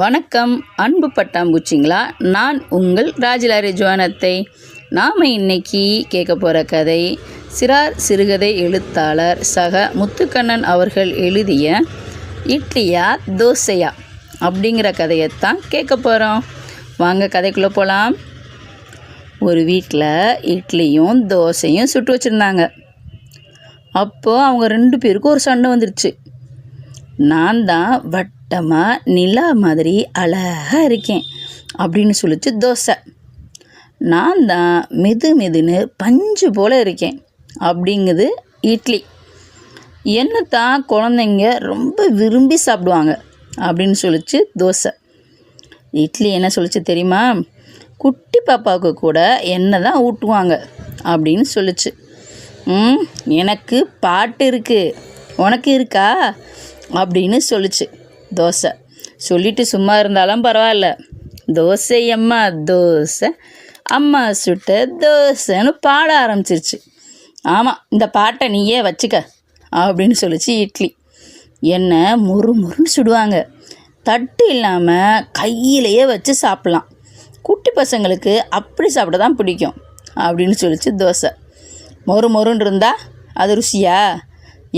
வணக்கம் அன்பு பட்டாம்பூச்சிங்களா. நான் உங்கள் ராஜலாரி ஜுவானத்தை. நாம் இன்னைக்கு கேட்க போகிற கதை சிறார் சிறுகதை எழுத்தாளர் சக முத்துக்கண்ணன் அவர்கள் எழுதிய இட்லியா தோசையா அப்படிங்கிற கதையைத்தான் கேட்க போகிறோம். வாங்க கதைக்குள்ளே போகலாம். ஒரு வீட்டில் இட்லியும் தோசையும் சுட்டு வச்சுருந்தாங்க. அப்போது அவங்க 2 பேருக்கும் ஒரு சண்டை வந்துருச்சு. நான் தான் வட்டமாக நிலா மாதிரி அழகாக இருக்கேன் அப்படின்னு சொல்லிச்சு தோசை. நான் தான் மெதுன்னு பஞ்சு போல் இருக்கேன் அப்படிங்குது இட்லி. என்னத்தான் குழந்தைங்க ரொம்ப விரும்பி சாப்பிடுவாங்க அப்படின்னு சொல்லிச்சு தோசை. இட்லி என்ன சொல்லிச்சு தெரியுமா? குட்டி பாப்பாவுக்கு கூட எண்ணெய் தான் ஊட்டுவாங்க அப்படின்னு சொல்லிச்சு. எனக்கு பாட்டு இருக்குது, உனக்கு இருக்கா அப்படின்னு சொல்லிச்சு தோசை. சொல்லிட்டு சும்மா இருந்தாலும் பரவாயில்ல, தோசை அம்மா தோசை அம்மா சுட்ட தோசைன்னு பாட ஆரம்பிச்சிருச்சு. ஆமாம், இந்த பாட்டை நீயே வச்சுக்க அப்படின்னு சொல்லிச்சு இட்லி. என்னை முறுன்னு சுடுவாங்க, தட்டு இல்லாமல் கையிலையே வச்சு சாப்பிட்லாம், குட்டி பசங்களுக்கு அப்படி சாப்பிட தான் பிடிக்கும் அப்படின்னு சொல்லிச்சு தோசை. மொறுன்னு இருந்தால் அது ருசியா?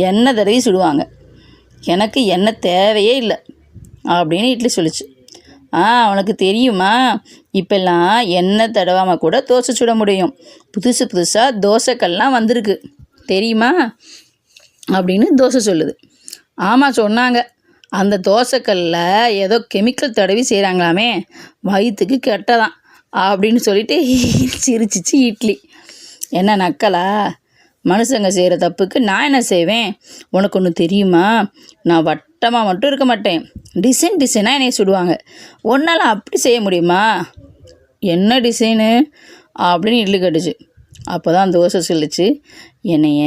எண்ணெய் தடவி சுடுவாங்க, எனக்கு எண்ணெய் தேவையே இல்லை அப்படின்னு இட்லி சொல்லிச்சு. உனக்கு தெரியுமா, இப்போல்லாம் எண்ணெய் தடவாமல் கூட தோசை சுட முடியும். புதுசாக தோசைக்கல்லாம் வந்திருக்கு தெரியுமா அப்படின்னு தோசை சொல்லுது. ஆமாம் சொன்னாங்க, அந்த தோசைக்கல்ல ஏதோ கெமிக்கல் தடவி செய்கிறாங்களாமே, வயிற்றுக்கு கெட்டதான் அப்படின்னு சொல்லிட்டு சிரிச்சிச்சு இட்லி. என்ன நக்கலா? மனுஷங்க செய்கிற தப்புக்கு நான் என்ன செய்வேன்? உனக்கு ஒன்று தெரியுமா, நான் வட்டமாக மட்டும் இருக்க மாட்டேன், டிசைனாக என்னை சுடுவாங்க. ஒன்றால் அப்படி செய்ய முடியுமா? என்ன டிசைனு அப்படின்னு இட்லி கட்டுச்சு. அப்போ தான் தோசை சொல்லிச்சு, என்னைய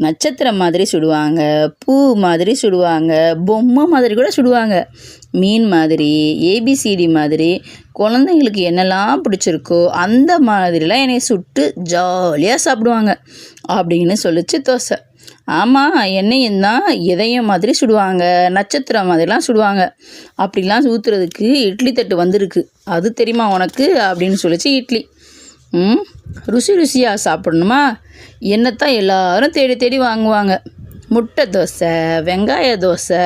நட்சத்திரம் மாதிரி சுடுவாங்க, பூ மாதிரி சுடுவாங்க, பொம்மை மாதிரி கூட சுடுவாங்க, மீன் மாதிரி, ஏபிசிடி மாதிரி, குழந்தைங்களுக்கு என்னெல்லாம் பிடிச்சிருக்கோ அந்த மாதிரிலாம் என்னை சுட்டு ஜாலியாக சாப்பிடுவாங்க அப்படின்னு சொல்லிச்சு தோசை. ஆமாம், என்னையும் தான் இதயம் மாதிரி சுடுவாங்க, நட்சத்திரம் மாதிரிலாம் சுடுவாங்க, அப்படிலாம் ஊற்றுறதுக்கு இட்லி தட்டு வந்திருக்கு, அது தெரியுமா உனக்கு அப்படின்னு சொல்லிச்சு இட்லி. ருசியாக சாப்பிடணுமா? என்னத்தான் எல்லாரும் தேடி வாங்குவாங்க. முட்டை தோசை, வெங்காய தோசை,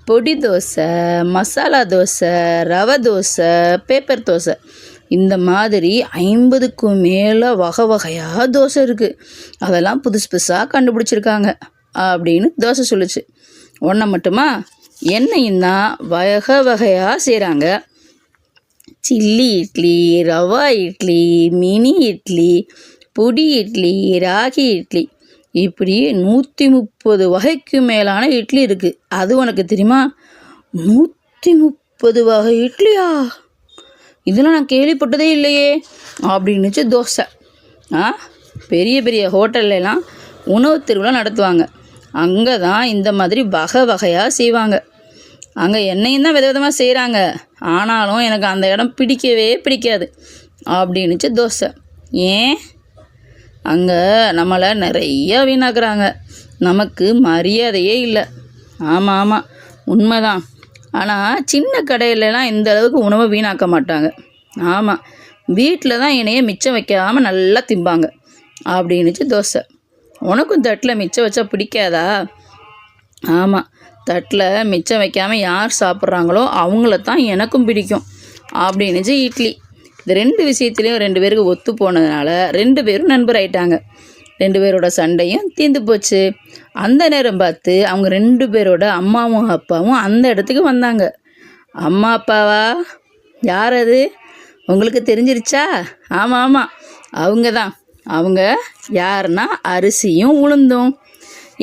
பொடி தோசை, மசாலா தோசை, ரவை தோசை, பேப்பர் தோசை, இந்த மாதிரி 50க்கும் மேலே வகையாக தோசை இருக்குது. அதெல்லாம் புதுசாக கண்டுபிடிச்சிருக்காங்க அப்படின்னு தோசை சொல்லிச்சு. ஒன்றை மட்டுமா, எண்ணெயும் தான் வகையாக செய்கிறாங்க. சில்லி இட்லி, ரவா இட்லி, மினி இட்லி, பொடி இட்லி, ராகி இட்லி, இப்படி 130 வகைக்கு மேலான இட்லி இருக்குது. அது உனக்கு தெரியுமா? 130 வகை இட்லியா? இதெல்லாம் நான் கேள்விப்பட்டதே இல்லையே அப்படின்னுச்சு தோசை. பெரிய ஹோட்டல்லாம் உணவு திருவிழா நடத்துவாங்க, அங்கே தான் இந்த மாதிரி வகையாக செய்வாங்க. அங்கே எண்ணெயும் தான் விதமாக செய்கிறாங்க, ஆனாலும் எனக்கு அந்த இடம் பிடிக்காது அப்படின்னுச்சு தோசை. ஏன்? அங்கே நம்மளை நிறையா வீணாக்குறாங்க, நமக்கு மரியாதையே இல்லை. ஆமாம் உண்மைதான். ஆனால் சின்ன கடையிலலாம் இந்த அளவுக்கு உணவை வீணாக்க மாட்டாங்க. ஆமாம், வீட்டில் தான் என்னையே மிச்சம் வைக்காமல் நல்லா திம்பாங்க அப்படின்னுச்சு தோசை. உனக்கும் தட்டில் மிச்சம் வச்சா பிடிக்காதா? ஆமாம், தட்டில் மிச்சம் வைக்காமல் யார் சாப்பிட்றாங்களோ அவங்கள தான் எனக்கும் பிடிக்கும் அப்படின்னுச்சு இட்லி. இந்த 2 விஷயத்துலேயும் 2 பேருக்கு ஒத்து போனதுனால 2 பேரும் நண்பர் ஆயிட்டாங்க. 2 பேரோட சண்டையும் தீர்ந்து போச்சு. அந்த நேரம் பார்த்து அவங்க 2 பேரோட அம்மாவும் அப்பாவும் அந்த இடத்துக்கு வந்தாங்க. அம்மா அப்பாவா? யார் அது? உங்களுக்கு தெரிஞ்சிருச்சா? ஆமாம் அவங்க தான். அவங்க யாருன்னா அரிசியும் உளுந்தும்.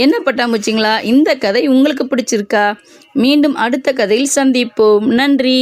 என்ன பட்டாம்பூச்சிங்களா, இந்த கதை உங்களுக்கு பிடிச்சிருக்கா? மீண்டும் அடுத்த கதையில் சந்திப்போம். நன்றி.